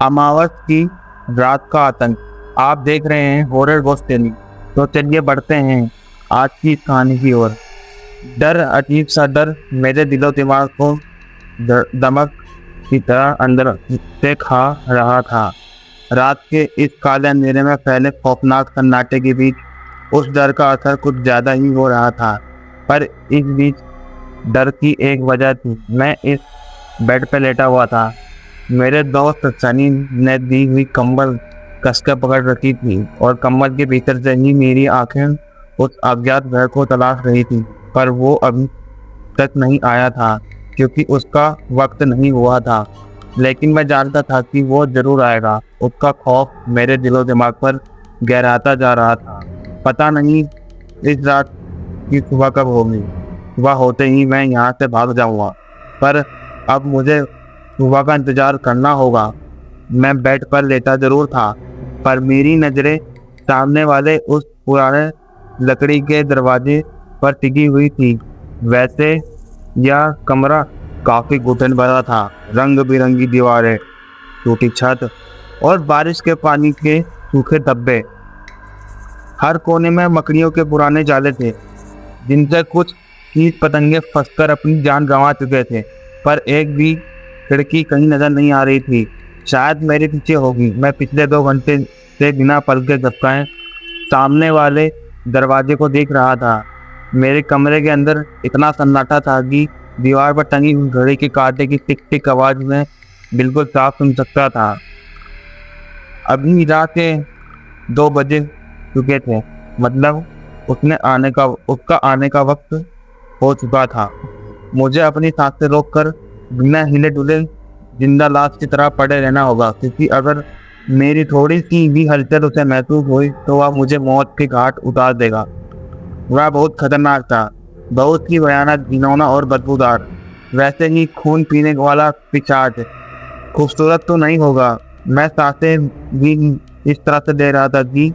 अमावस की रात का आतंक। आप देख रहे हैं हॉरर घोस्ट टेलिंग। तो चलिए बढ़ते हैं आज की इस कहानी की ओर। डर, अजीब सा डर मेरे दिलो दिमाग को दमक की तरह अंदर से खा रहा था। रात के इस काले अंधेरे में फैले खौफनाक सन्नाटे के बीच उस डर का असर कुछ ज्यादा ही हो रहा था। पर इस बीच डर की एक वजह थी। मैं इस बेड पे लेटा हुआ था। मेरे दोस्त सनी ने दी हुई कंबल कसकर पकड़ रखी थी और कंबल के भीतर से ही मेरी आंखें उस अज्ञात घर को तलाश रही थी। पर वो अभी तक नहीं आया था क्योंकि उसका वक्त नहीं हुआ था। लेकिन मैं जानता था कि वो जरूर आएगा। उसका खौफ मेरे दिलो दिमाग पर गहराता जा रहा था। पता नहीं इस रात की सुबह कब होगी। सुबह होते ही मैं यहाँ से भाग जाऊंगा। पर अब मुझे सुबह का इंतजार करना होगा। मैं बेड पर लेटा जरूर था, पर मेरी नजरें सामने वाले उस पुराने लकड़ी के दरवाजे पर टिकी हुई थी। वैसे यह कमरा काफी घुटन भरा था। रंग बिरंगी दीवारें, टूटी छत और बारिश के पानी के सूखे धब्बे। हर कोने में मकड़ियों के पुराने जाले थे जिनसे कुछ कीट पतंगे फंसकर अपनी जान गंवा चुके थे। पर एक भी खिड़की कहीं नजर नहीं आ रही थी। शायद मेरे पीछे होगी। मैं पिछले 2 घंटे से बिना पल के झपकाए सामने वाले दरवाजे को देख रहा था। मेरे कमरे के अंदर इतना सन्नाटा था कि दीवार पर टंगी हुई घड़ी के कांटे की टिक टिक आवाज में बिल्कुल साफ सुन सकता था। अभी रात के 2 बजे चुके थे। मतलब उसका आने का वक्त हो चुका था। मुझे अपनी सांसें रोककर बिना हिले डुले जिंदा लाश की तरह पड़े रहना होगा, क्योंकि अगर मेरी थोड़ी सी भी हलचल उसे महसूस हुई तो वह मुझे मौत के घाट उतार देगा। वह बहुत खतरनाक था, बहुत ही भयानक, घिनौना और बदबूदार। वैसे ही खून पीने वाला पिशाच। खूबसूरत तो नहीं होगा। मैं सांसें भी इस तरह से ले रहा था कि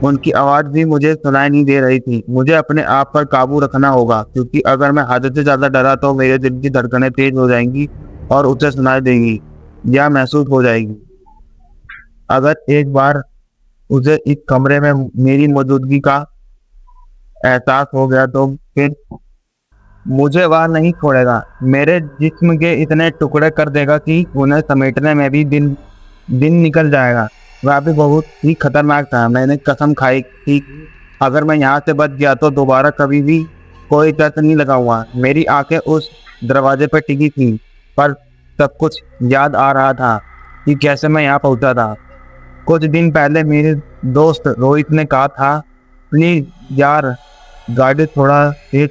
उनकी आवाज भी मुझे सुनाई नहीं दे रही थी। मुझे अपने आप पर काबू रखना होगा, क्योंकि अगर मैं हद से ज्यादा डरा तो मेरे दिल की धड़कनें तेज हो जाएंगी और उसे सुनाई देंगी या महसूस हो जाएगी। अगर एक बार उसे इस कमरे में मेरी मौजूदगी का एहसास हो गया तो फिर मुझे वह नहीं छोड़ेगा। मेरे जिस्म के इतने टुकड़े कर देगा कि उन्हें समेटने में भी दिन दिन निकल जाएगा। वह भी बहुत ही खतरनाक था। मैंने कसम खाई कि अगर मैं यहाँ से बच गया तो दोबारा कभी भी कोई तर्क नहीं लगाऊंगा। मेरी आंखें उस दरवाजे पर टिकी थी, पर सब कुछ याद आ रहा था कि कैसे मैं यहाँ पहुंचा था। कुछ दिन पहले मेरे दोस्त रोहित ने कहा था, प्लीज यार गाड़ी थोड़ा तेज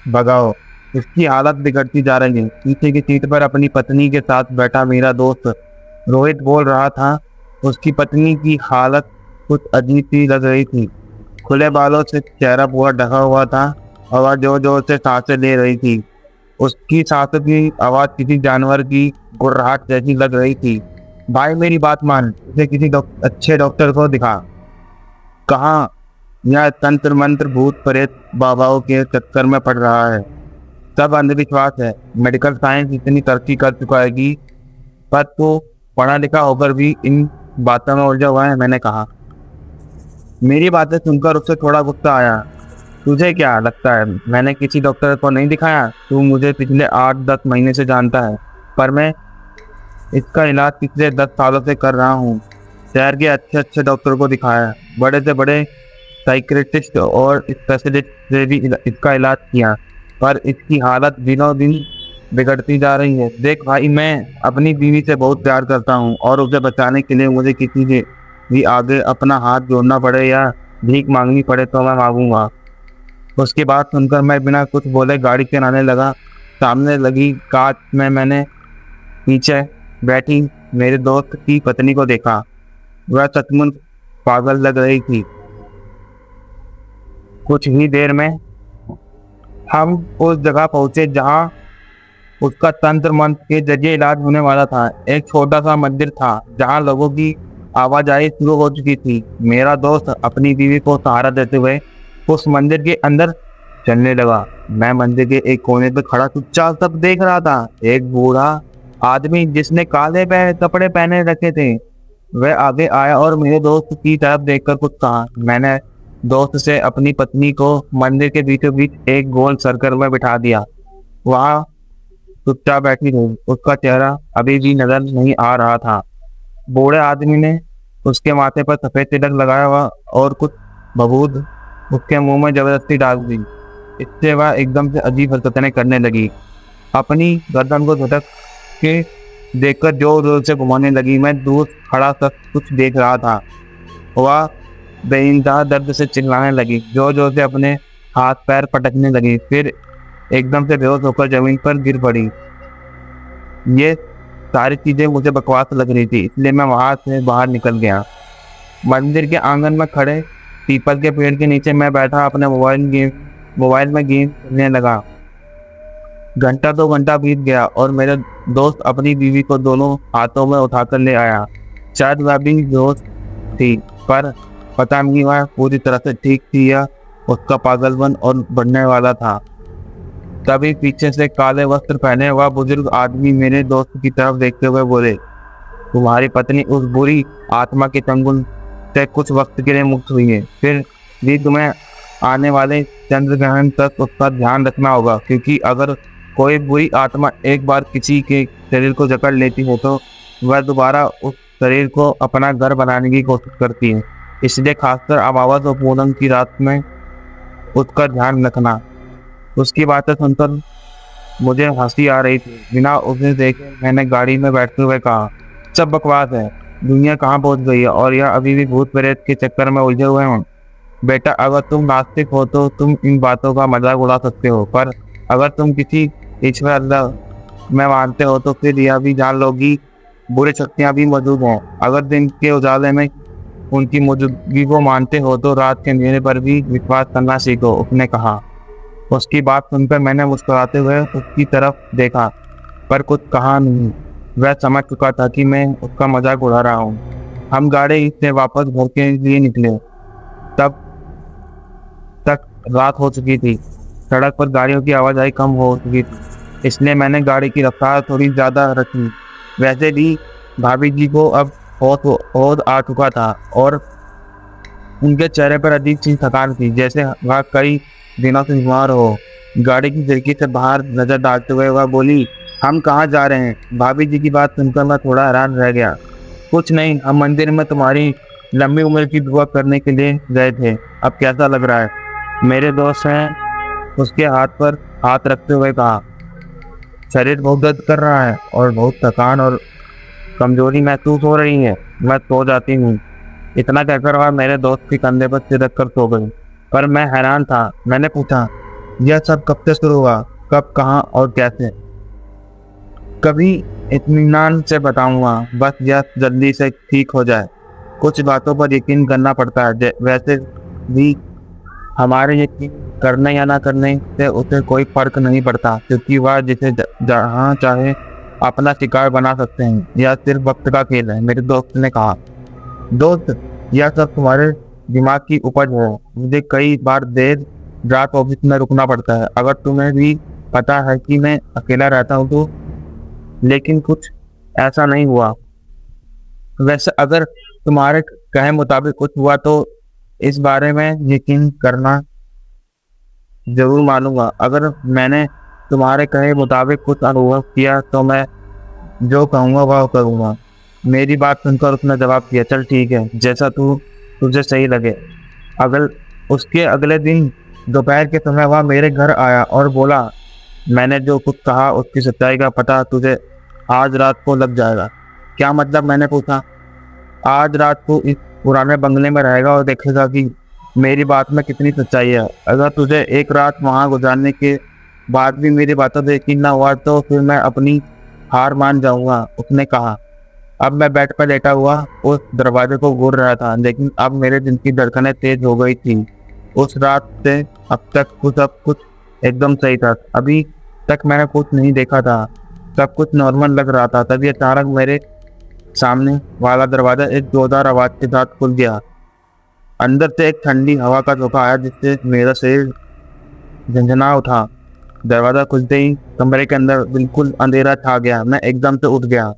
भगाओ, उसकी हालत बिगड़ती जा रही है। पीछे की सीट पर अपनी पत्नी के साथ बैठा मेरा दोस्त रोहित बोल रहा था। उसकी पत्नी की हालत कुछ अजीब सी लग रही थी। खुले बालों से चेहरा पूरा ढका हुआ था और वह जोर जोर से सांसें ले रही थी। उसकी सांसों की आवाज किसी जानवर की गुर्राहट जैसी लग रही थी। भाई मेरी बात मान, उसे किसी अच्छे डॉक्टर को दिखा। कहाँ यह तंत्र मंत्र भूत प्रेत बाबाओं के चक्कर में पड़ रहा है। सब अंधविश्वास है। मेडिकल साइंस इतनी तरक्की कर चुका है कि पर तो पढ़ा लिखा होकर भी इन बातों में उलझा हुआ है। मैंने कहा। मेरी बातें सुनकर उसे थोड़ा गुस्सा आया। तुझे क्या लगता है मैंने किसी डॉक्टर को नहीं दिखाया? तू मुझे पिछले 8-10 महीने से जानता है, पर मैं इसका इलाज पिछले 10 सालों से कर रहा हूँ। शहर के अच्छे अच्छे डॉक्टर को दिखाया, बड़े से बड़े साइकियाट्रिस्ट और स्पेशलिस्ट से भी इसका इलाज किया, पर इसकी हालत दिनों दिन बिगड़ती जा रही है। देख भाई, मैं अपनी बीवी से बहुत प्यार करता हूँ और उसे बचाने के लिए मुझे किसी के भी आगे अपना हाथ जोड़ना पड़े या भीख मांगनी पड़े तो मैं मांगूंगा। उसकी बात सुनकर मैं बिना कुछ बोले गाड़ी चलाने लगा। सामने लगी कांच में मैंने पीछे बैठी मेरे दोस्त की पत्नी को देखा। वह सचमुच पागल लग रही थी। कुछ ही देर में हम उस जगह पहुंचे जहां उसका तंत्र मंत्र के जरिए इलाज होने वाला था। एक छोटा सा मंदिर था जहां लोगों की आवाजाही शुरू हो चुकी थी। मेरा दोस्त अपनी बीवी को सहारा देते हुए उस मंदिर के अंदर चलने लगा। मैं मंदिर के एक कोने पर खड़ा चुपचाप सब देख रहा था। एक बूढ़ा आदमी जिसने काले कपड़े पहने रखे थे वह आगे आया और मेरे दोस्त की तरफ देखकर कुछ कहा। मैंने दोस्त से अपनी पत्नी को मंदिर के बीचों बीच एक गोल सर्कल में बिठा दिया। वहां चुपचाप बैठी रही। उसका चेहरा अभी भी नजर नहीं आ रहा था। बूढ़े आदमी ने उसके माथे पर सफेद तिलक लगाया हुआ और कुछ बबूद उसके मुंह में जबरदस्ती डाल दी। इससे वह एकदम से अजीब हरकतें करने लगी। अपनी गर्दन को झटक के देखकर जोर जोर से घुमाने लगी। मैं दूर खड़ा सब कुछ देख रहा था। वह बेइंतहा दर्द से चिल्लाने लगी, जोर जोर से अपने हाथ पैर पटकने लगी, फिर एकदम से बेहोश होकर जमीन पर गिर पड़ी। ये सारी चीजें मुझे बकवास लग रही थी, इसलिए मैं वहां से बाहर निकल गया। मंदिर के आंगन में खड़े पीपल के पेड़ के नीचे मैं बैठा अपने मोबाइल में गेम खेलने लगा। घंटा 2 घंटा बीत गया और मेरे दोस्त अपनी बीवी को दोनों हाथों में उठाकर ले आया। शायद वह भी दोस्त थी, पर पता नहीं वह पूरी तरह से ठीक थी या उसका पागलपन और बढ़ने वाला था। तभी पीछे से काले वस्त्र पहने वह बुजुर्ग आदमी मेरे दोस्त की तरफ देखते हुए बोले, तुम्हारी पत्नी उस बुरी आत्मा के चंगुल से कुछ वक्त के लिए मुक्त हुई है, फिर भी तुम्हें आने वाले चंद्र ग्रहण तक उसका ध्यान रखना होगा, क्योंकि अगर कोई बुरी आत्मा एक बार किसी के शरीर को जकड़ लेती है तो वह दोबारा उस शरीर को अपना घर बनाने की कोशिश करती है। इसलिए खासकर अमावस और पूनम की रात में उसका ध्यान रखना। उसकी बातें सुनकर मुझे हंसी आ रही थी। बिना उसे देखे मैंने गाड़ी में बैठते हुए कहा, सब बकवास है, दुनिया कहाँ पहुँच गई है और यह अभी भी भूत प्रेत के चक्कर में उलझे हुए हैं। बेटा, अगर तुम नास्तिक हो तो तुम इन बातों का मजाक उड़ा सकते हो, पर अगर तुम किसी ईश्वर अल्लाह में मानते हो तो फिर यह भी जान लो कि बुरी शक्तियां भी मौजूद हैं। अगर दिन के उजाले में उनकी मौजूदगी को मानते हो तो रात के अंधेरे पर भी विश्वास करना सीखो, उसने कहा। उसकी बात सुनकर मैंने मुस्कुराते हुए उसकी तरफ देखा, पर कुछ कहा नहीं। वह समझ चुका था कि मैं उसका मजाक उड़ा रहा हूँ। हम गाड़ी से वापस घर के लिए निकले। तब तक रात हो चुकी थी। सड़क पर गाड़ियों की आवाजाही कम हो चुकी थी, इसलिए मैंने गाड़ी की रफ्तार थोड़ी ज़्यादा रखी। वैसे भी भाभी जी को अब होश आ चुका था और उनके चेहरे पर अजीब सी थकान थी, जैसे वह कई दिनों से बीमार हो। गाड़ी की खिड़की से बाहर नजर डालते हुए वह बोली, हम कहाँ जा रहे हैं? भाभी जी की बात सुनकर मैं थोड़ा हैरान रह गया। कुछ नहीं, हम मंदिर में तुम्हारी लंबी उम्र की दुआ करने के लिए गए थे। अब कैसा लग रहा है? मेरे दोस्त हैं उसके हाथ पर हाथ रखते हुए कहा, शरीर बहुत दर्द कर रहा है और बहुत थकान और कमजोरी महसूस हो रही है, मैं सो जाती हूँ। इतना कहकर वह मेरे दोस्त के कंधे पर सिर रखकर सो गई। पर मैं हैरान था। मैंने पूछा, यह सब कब से शुरू हुआ? कब, कहाँ और कैसे? कभी इत्मीनान से बताऊंगा, बस यह जल्दी से ठीक हो जाए। कुछ बातों पर यकीन करना पड़ता है, वैसे भी हमारे यकीन करने या ना करने से उसे कोई फर्क नहीं पड़ता, क्योंकि वह जिसे जहाँ चाहे अपना शिकार बना सकते हैं। यह सिर्फ वक्त का खेल है, मेरे दोस्त ने कहा। दोस्त, यह सब तुम्हारे दिमाग की उपज है। मुझे कई बार देर रात ऑफिस में रुकना पड़ता है, अगर तुम्हें भी पता है कि मैं अकेला रहता हूँ तो, लेकिन कुछ ऐसा नहीं हुआ। वैसे अगर तुम्हारे कहे मुताबिक कुछ हुआ तो इस बारे में यकीन करना जरूर मानूंगा। अगर मैंने तुम्हारे कहे मुताबिक कुछ अनुभव किया तो मैं जो कहूँगा वह करूँगा। मेरी बात सुनकर उसने जवाब दिया, चल ठीक है, जैसा तुझे सही लगे। उसके अगले दिन दोपहर के समय वह मेरे घर आया और बोला, मैंने जो कुछ कहा उसकी सच्चाई का पता तुझे आज रात को लग जाएगा। क्या मतलब? मैंने पूछा। आज रात को इस पुराने बंगले में रहेगा और देखेगा कि मेरी बात में कितनी सच्चाई है। अगर तुझे एक रात वहां गुजारने के बाद भी मेरी बातों से यकीन ना हुआ तो फिर मैं अपनी हार मान जाऊंगा, उसने कहा। अब मैं बेड पर लेटा हुआ उस दरवाजे को घूर रहा था, लेकिन अब मेरे दिल की धड़कनें तेज हो गई थी। उस रात से अब तक सब कुछ एकदम सही था। अभी तक मैंने कुछ नहीं देखा था, सब कुछ नॉर्मल लग रहा था। तभी अचानक मेरे सामने वाला दरवाजा एक जोरदार आवाज के साथ खुल गया। अंदर से एक ठंडी हवा का झोंका आया, जिससे मेरा शरीर झंझना उठा। दरवाज़ा खुलते ही कमरे के अंदर बिल्कुल अंधेरा छा गया। मैं एकदम से उठ गया।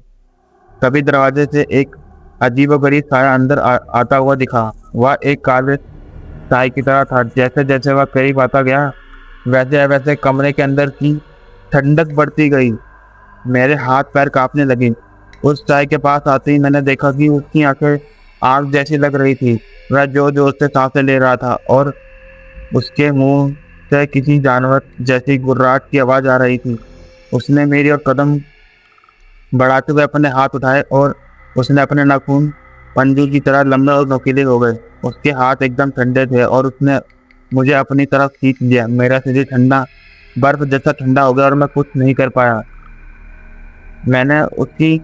तभी दरवाजे से एक अजीबोगरीब साया अंदर आता हुआ दिखा। वह एक काले साए की तरह था। जैसे जैसे वह करीब आता गया, वैसे वैसे कमरे के अंदर की ठंडक बढ़ती गई। मेरे हाथ पैर कांपने लगे। उस साए के पास आते ही मैंने देखा कि उसकी आंखें आग जैसी लग रही थी। वह जोर जोर से सांसें ले रहा था और उसके मुंह से किसी जानवर जैसी गुर्राहट की आवाज़ आ रही थी। उसने मेरी ओर कदम बढ़ाते हुए अपने हाथ उठाए और उसने अपने नाखून पंजों की तरह लंबे और नुकीले हो गए। उसके हाथ एकदम ठंडे थे और उसने मुझे अपनी तरफ खींच लिया। मेरा शरीर ठंडा बर्फ जैसा ठंडा हो गया और मैं कुछ नहीं कर पाया। मैंने उसकी